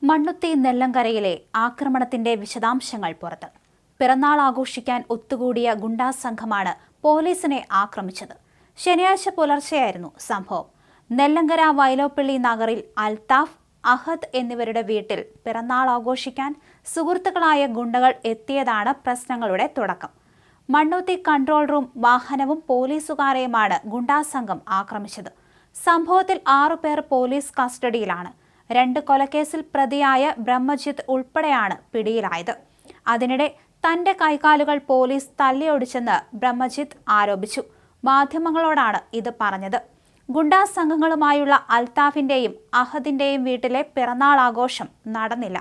മണ്ണുത്തി നെല്ലങ്കരയിലെ ആക്രമണത്തിന്റെ വിശദാംശങ്ങൾ പുറത്ത്. പിറന്നാൾ ആഘോഷിക്കാൻ ഒത്തുകൂടിയ ഗുണ്ടാ സംഘമാണ് പോലീസിനെ ആക്രമിച്ചത്. ശനിയാഴ്ച പുലർച്ചെയായിരുന്നു സംഭവം. നെല്ലങ്കര വൈലോപ്പിള്ളി നഗറിൽ അൽത്താഫ്, അഹദ് എന്നിവരുടെ വീട്ടിൽ പിറന്നാൾ ആഘോഷിക്കാൻ സുഹൃത്തുക്കളായ ഗുണ്ടകൾ എത്തിയതാണ് പ്രശ്നങ്ങളുടെ തുടക്കം. മണ്ണുത്തി കൺട്രോൾ റൂം വാഹനവും പോലീസുകാരെയുമാണ് ഗുണ്ടാ സംഘം ആക്രമിച്ചത്. സംഭവത്തിൽ 6 പേർ പോലീസ് കസ്റ്റഡിയിലാണ്. 2 കൊലക്കേസിൽ പ്രതിയായ ബ്രഹ്മജിത്ത് ഉൾപ്പെടെയാണ് പിടിയിലായത്. അതിനിടെ തന്റെ കൈകാലുകൾ പോലീസ് തല്ലിയൊടിച്ചെന്ന് ബ്രഹ്മജിത്ത് ആരോപിച്ചു. മാധ്യമങ്ങളോടാണ് ഇത് പറഞ്ഞത്. ഗുണ്ടാ സംഘങ്ങളുമായുള്ള അൽത്താഫിന്റെയും അഹദിന്റെയും വീട്ടിലെ പിറന്നാൾ ആഘോഷം നടന്നില്ല.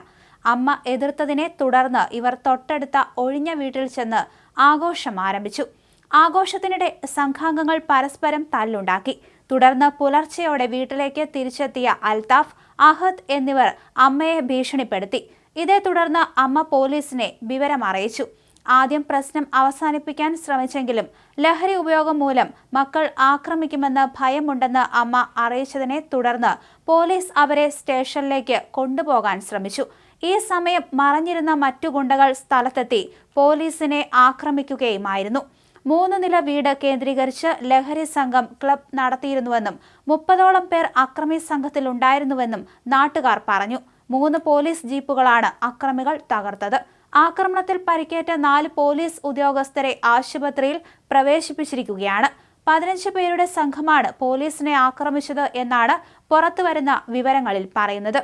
അമ്മ എതിർത്തതിനെ തുടർന്ന് ഇവർ തൊട്ടടുത്ത ഒഴിഞ്ഞ വീട്ടിൽ ചെന്ന് ആഘോഷം ആരംഭിച്ചു. ആഘോഷത്തിനിടെ സംഘാംഗങ്ങൾ പരസ്പരം തല്ലുണ്ടാക്കി. തുടർന്ന് പുലർച്ചെയോടെ വീട്ടിലേക്ക് തിരിച്ചെത്തിയ അൽത്താഫ്, അഹദ് എന്നിവർ അമ്മയെ ഭീഷണിപ്പെടുത്തി. ഇതേ തുടർന്ന് അമ്മ പോലീസിനെ വിവരമറിയിച്ചു. ആദ്യം പ്രശ്നം അവസാനിപ്പിക്കാൻ ശ്രമിച്ചെങ്കിലും ലഹരി ഉപയോഗം മൂലം മക്കൾ ആക്രമിക്കുമെന്ന് ഭയമുണ്ടെന്ന് അമ്മ അറിയിച്ചതിനെ തുടർന്ന് പോലീസ് അവരെ സ്റ്റേഷനിലേക്ക് കൊണ്ടുപോകാൻ ശ്രമിച്ചു. ഈ സമയം മറഞ്ഞിരുന്ന മറ്റു ഗുണ്ടകൾ സ്ഥലത്തെത്തി പോലീസിനെ ആക്രമിക്കുകയുമായിരുന്നു. 3 നില വീട് കേന്ദ്രീകരിച്ച് ലഹരി സംഘം ക്ലബ് നടത്തിയിരുന്നുവെന്നും 30ഓളം പേർ അക്രമി സംഘത്തിലുണ്ടായിരുന്നുവെന്നും നാട്ടുകാർ പറഞ്ഞു. 3 പോലീസ് ജീപ്പുകളാണ് അക്രമികൾ തകർത്തത്. ആക്രമണത്തിൽ പരിക്കേറ്റ 4 പോലീസ് ഉദ്യോഗസ്ഥരെ ആശുപത്രിയിൽ പ്രവേശിപ്പിച്ചിരിക്കുകയാണ്. 15 പേരുടെ സംഘമാണ് പോലീസിനെ ആക്രമിച്ചത് എന്നാണ് പുറത്തുവരുന്ന വിവരങ്ങളിൽ പറയുന്നത്.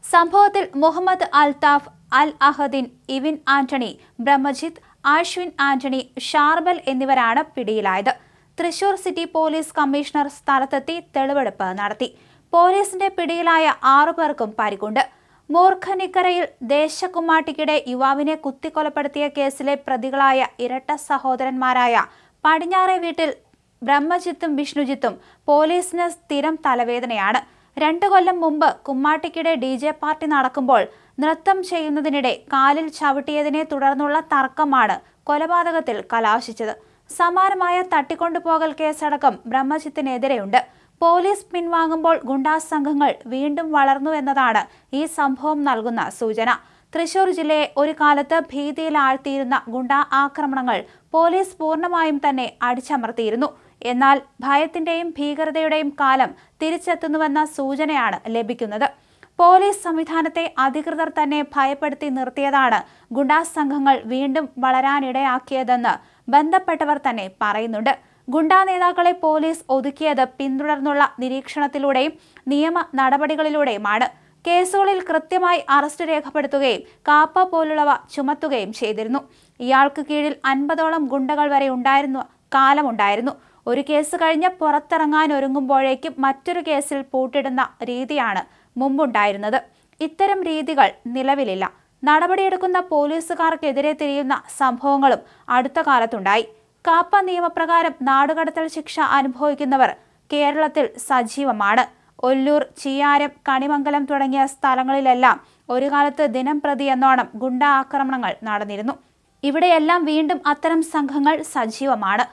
സംഭവത്തിൽ മുഹമ്മദ് അൽത്താഫ്, അൽ അഹദിൻ, ഇവിൻ ആന്റണി, ബ്രഹ്മജിത്ത്, ആശ്വിൻ ആന്റണി, ഷാർബൽ എന്നിവരാണ് പിടിയിലായത്. തൃശൂർ സിറ്റി പോലീസ് കമ്മീഷണർ സ്ഥലത്തെത്തി തെളിവെടുപ്പ് നടത്തി. പോലീസിന്റെ പിടിയിലായ 6 പേർക്കും പരിക്കുണ്ട്. മൂർഖനിക്കരയിൽ ദേശക്കുമ്മാട്ടിക്കിടെ യുവാവിനെ കുത്തിക്കൊലപ്പെടുത്തിയ കേസിലെ പ്രതികളായ ഇരട്ട സഹോദരന്മാരായ പടിഞ്ഞാറെ വീട്ടിൽ ബ്രഹ്മജിത്തും വിഷ്ണുജിത്തും പോലീസിന് സ്ഥിരം തലവേദനയാണ്. 2 കൊല്ലം മുമ്പ് കുമ്മാട്ടിക്കിടെ DJ പാർട്ടി നടക്കുമ്പോൾ നൃത്തം ചെയ്യുന്നതിനിടെ കാലിൽ ചവിട്ടിയതിനെ തുടർന്നുള്ള തർക്കമാണ് കൊലപാതകത്തിൽ കലാശിച്ചത്. സമാനമായ തട്ടിക്കൊണ്ടുപോകൽ കേസടക്കം ബ്രഹ്മജിത്തിനെതിരെയുണ്ട്. പോലീസ് പിൻവാങ്ങുമ്പോൾ ഗുണ്ടാ സംഘങ്ങൾ വീണ്ടും വളർന്നുവെന്നതാണ് ഈ സംഭവം നൽകുന്ന സൂചന. തൃശൂർ ജില്ലയെ ഒരു കാലത്ത് ഭീതിയിലാഴ്ത്തിയിരുന്ന ഗുണ്ടാ ആക്രമണങ്ങൾ പോലീസ് പൂർണ്ണമായും തന്നെ അടിച്ചമർത്തിയിരുന്നു. എന്നാൽ ഭയത്തിന്റെയും ഭീകരതയുടെയും കാലം തിരിച്ചെത്തുന്നുവെന്ന സൂചനയാണ് ലഭിക്കുന്നത്. പോലീസ് സംവിധാനത്തെ അധികൃതർ തന്നെ ഭയപ്പെടുത്തി നിർത്തിയതാണ് ഗുണ്ടാ സംഘങ്ങൾ വീണ്ടും വളരാനിടയാക്കിയതെന്ന് ബന്ധപ്പെട്ടവർ തന്നെ പറയുന്നുണ്ട്. ഗുണ്ടാ നേതാക്കളെ പോലീസ് ഒതുക്കിയത് പിന്തുടർന്നുള്ള നിരീക്ഷണത്തിലൂടെയും നിയമ നടപടികളിലൂടെയുമാണ്. കേസുകളിൽ കൃത്യമായി അറസ്റ്റ് രേഖപ്പെടുത്തുകയും കാപ്പ പോലുള്ളവ ചുമത്തുകയും ചെയ്തിരുന്നു. ഇയാൾക്ക് കീഴിൽ 50ഓളം ഗുണ്ടകൾ വരെ ഉണ്ടായിരുന്ന കാലമുണ്ടായിരുന്നു. ഒരു കേസ് കഴിഞ്ഞ് പുറത്തിറങ്ങാനൊരുങ്ങുമ്പോഴേക്കും മറ്റൊരു കേസിൽ പൂട്ടിടുന്ന രീതിയാണ് മുമ്പുണ്ടായിരുന്നത്. ഇത്തരം രീതികൾ നിലവിലില്ല. നടപടിയെടുക്കുന്ന പോലീസുകാർക്കെതിരെ തിരിയുന്ന സംഭവങ്ങളും അടുത്ത കാലത്തുണ്ടായി. കാപ്പ നിയമപ്രകാരം നാടുകടത്തൽ ശിക്ഷ അനുഭവിക്കുന്നവർ കേരളത്തിൽ സജീവമാണ്. ഒല്ലൂർ, ചിയാരം, കണിമംഗലം തുടങ്ങിയ സ്ഥലങ്ങളിലെല്ലാം ഒരു കാലത്ത് ദിനം പ്രതി എന്നോണം ഗുണ്ടാ ആക്രമണങ്ങൾ നടന്നിരുന്നു. ഇവിടെയെല്ലാം വീണ്ടും അത്തരം സംഘങ്ങൾ സജീവമാണ്.